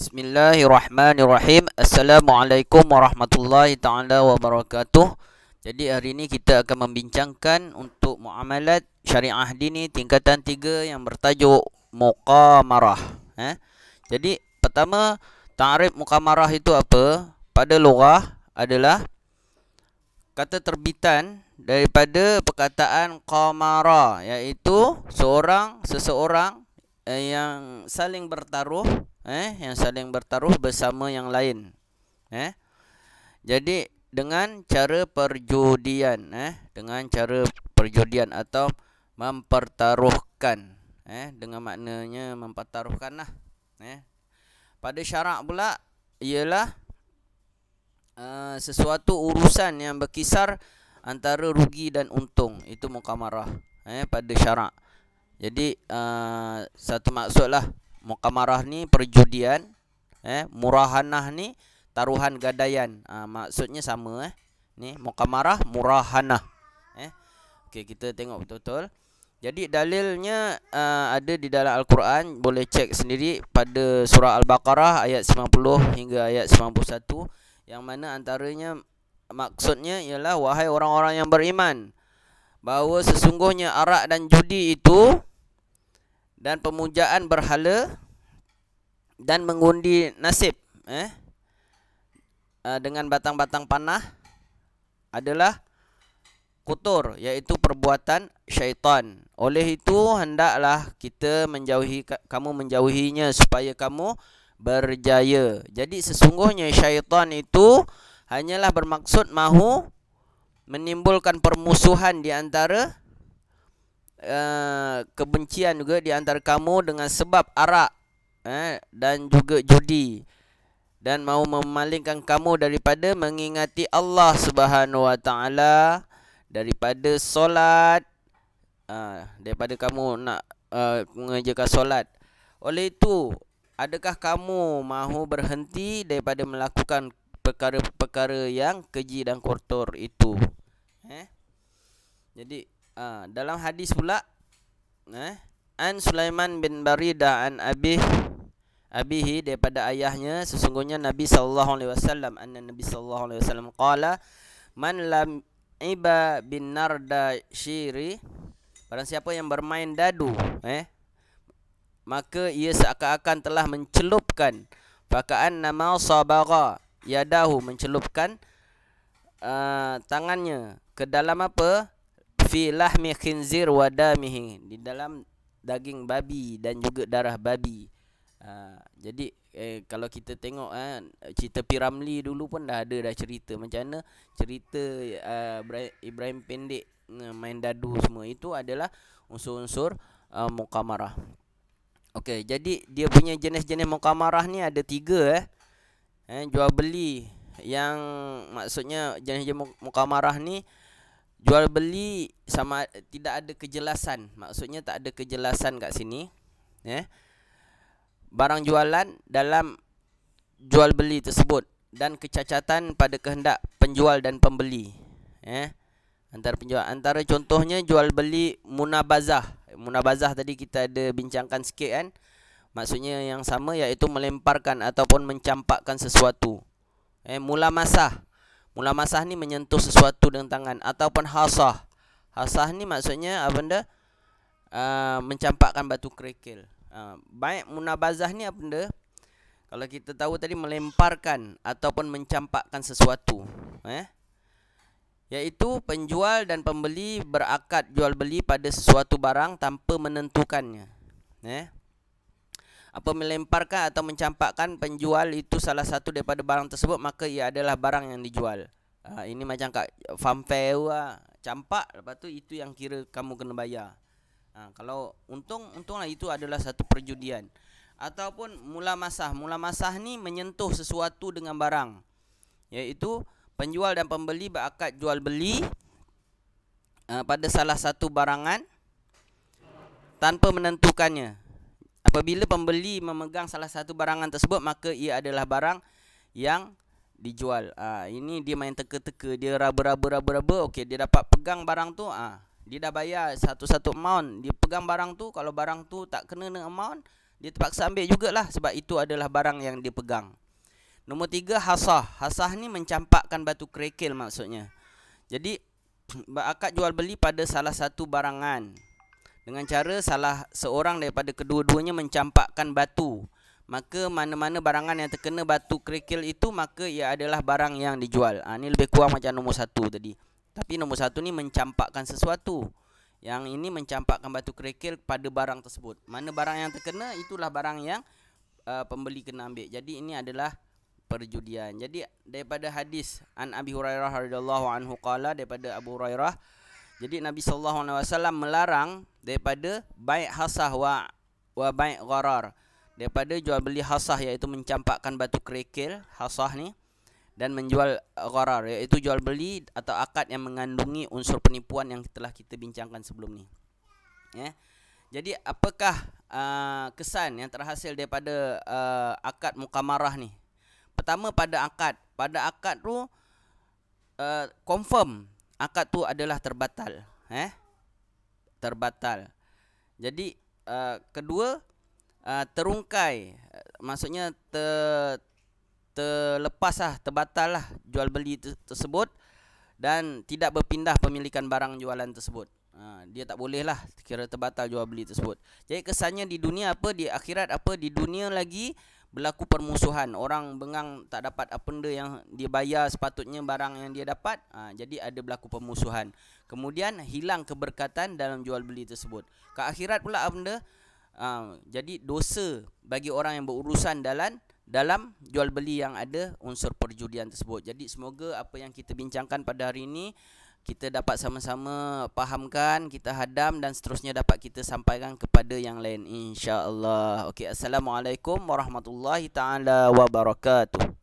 Bismillahirrahmanirrahim. Assalamualaikum warahmatullahi ta'ala wabarakatuh. Jadi hari ini kita akan membincangkan untuk muamalat syariah dini tingkatan 3 yang bertajuk muqamarah. Jadi pertama, ta'rif muqamarah itu apa? Pada lughah adalah kata terbitan daripada perkataan qamara, iaitu seseorang yang saling bertaruh bersama yang lain. Jadi dengan cara perjudian, atau mempertaruhkan, dengan maknanya mempertaruhkanlah. Pada syarak pula ialah sesuatu urusan yang berkisar antara rugi dan untung, itu muqamarah pada syarak. Jadi satu maksudlah muqamarah ni perjudian, murahanah ni taruhan gadaian. Maksudnya sama ni muqamarah, murahanah. Okey, kita tengok betul-betul. Jadi dalilnya ada di dalam Al-Quran, boleh cek sendiri pada surah Al-Baqarah ayat 90 hingga ayat 91, yang mana antaranya maksudnya ialah, wahai orang-orang yang beriman, bahawa sesungguhnya arak dan judi itu dan pemujaan berhala dan mengundi nasib dengan batang-batang panah adalah kotor, iaitu perbuatan syaitan. Oleh itu hendaklah kamu menjauhinya supaya kamu berjaya. Jadi sesungguhnya syaitan itu hanyalah bermaksud mahu menimbulkan permusuhan di antara kebencian juga di antara kamu dengan sebab arak dan juga judi, dan mahu memalingkan kamu daripada mengingati Allah Subhanahu Wa Taala, daripada solat, daripada kamu nak mengerjakan solat. Oleh itu, adakah kamu mahu berhenti daripada melakukan perkara-perkara yang keji dan kotor itu? Jadi dalam hadis pula, an Sulaiman bin Baridah an abihi, daripada ayahnya, sesungguhnya Nabi sallallahu alaihi wasallam, Nabi sallallahu alaihi wasallam qala, man lam iba bin narda syiri, barang siapa yang bermain dadu, maka ia seakan-akan telah mencelupkan, faka'an nama sabagha yadahu, mencelupkan tangannya ke dalam apa? Fi lahmi khinzir wa damihi, di dalam daging babi dan juga darah babi. Jadi kalau kita tengok cerita Piramli dulu pun dah cerita macam mana cerita Ibrahim Pendek main dadu, semua itu adalah unsur-unsur muqamarah. Okey, jadi dia punya jenis-jenis muqamarah ni ada 3 jual beli, yang maksudnya jenis-jenis muqamarah ni jual beli sama tidak ada kejelasan. Maksudnya tak ada kejelasan kat sini. Barang jualan dalam jual beli tersebut dan kecacatan pada kehendak penjual dan pembeli. Antara contohnya jual beli munabazah. Munabazah tadi kita ada bincangkan sikit kan. Maksudnya yang sama, iaitu melemparkan ataupun mencampakkan sesuatu. Mulamasah. Mulamasah ni menyentuh sesuatu dengan tangan, ataupun hasah. Hasah ni maksudnya apa benda? Mencampakkan batu kerikil. Baik munabazah ni apa benda? Kalau kita tahu tadi melemparkan ataupun mencampakkan sesuatu. Iaitu penjual dan pembeli berakad jual beli pada sesuatu barang tanpa menentukannya. Apa melemparkan atau mencampakkan penjual itu salah satu daripada barang tersebut, maka ia adalah barang yang dijual. Ini macam kat farm fair campak, lepas tu itu yang kira kamu kena bayar. Kalau untunglah itu adalah satu perjudian. Ataupun mulamasah. Mulamasah ni menyentuh sesuatu dengan barang, iaitu penjual dan pembeli berakad jual beli pada salah satu barangan tanpa menentukannya. Apabila pembeli memegang salah satu barangan tersebut, maka ia adalah barang yang dijual. Ini dia main teka-teka, dia raba-raba. Okey, dia dapat pegang barang tu, dia dah bayar satu-satu amount, dia pegang barang tu. Kalau barang tu tak kena dengan amount, Dia terpaksa ambil jugalah sebab itu adalah barang yang dia pegang. Nombor 3, hasah. Hasah ni mencampakkan batu kerikil maksudnya. Jadi akad jual beli pada salah satu barangan dengan cara salah seorang daripada kedua-duanya mencampakkan batu. Maka mana-mana barangan yang terkena batu kerikil itu, maka ia adalah barang yang dijual. Ini lebih kurang macam nombor 1 tadi. Tapi nombor 1 ni mencampakkan sesuatu. Yang ini mencampakkan batu kerikil pada barang tersebut. Mana barang yang terkena, itulah barang yang pembeli kena ambil. Jadi ini adalah perjudian. Jadi daripada hadis an Abi Hurairah radhiyallahu anhu qala, daripada Abu Hurairah, jadi Nabi sallallahu alaihi wasallam melarang daripada bai' hasah wa bai' gharar, daripada jual beli hasah iaitu mencampakkan batu kerikil hasah ni, dan menjual gharar iaitu jual beli atau akad yang mengandungi unsur penipuan yang telah kita bincangkan sebelum ni. Jadi apakah kesan yang terhasil daripada akad mukamarah ni? Pertama, pada akad tu confirm akad tu adalah terbatal. Terbatal. Jadi kedua, terungkai, maksudnya terlepaslah, terbatallah jual beli tersebut dan tidak berpindah pemilikan barang jualan tersebut. Dia tak bolehlah kira terbatal jual beli tersebut. Jadi kesannya di dunia apa, di akhirat apa, di dunia lagi berlaku permusuhan. Orang bengang tak dapat apa benda yang dia bayar sepatutnya barang yang dia dapat. Jadi ada berlaku permusuhan. Kemudian hilang keberkatan dalam jual beli tersebut. Ke akhirat pula apa benda? Jadi dosa bagi orang yang berurusan dalam jual beli yang ada unsur perjudian tersebut. Jadi semoga apa yang kita bincangkan pada hari ini kita dapat sama-sama fahamkan, kita hadam dan seterusnya dapat kita sampaikan kepada yang lain, insya-Allah. Okey, assalamualaikum warahmatullahi taala wabarakatuh.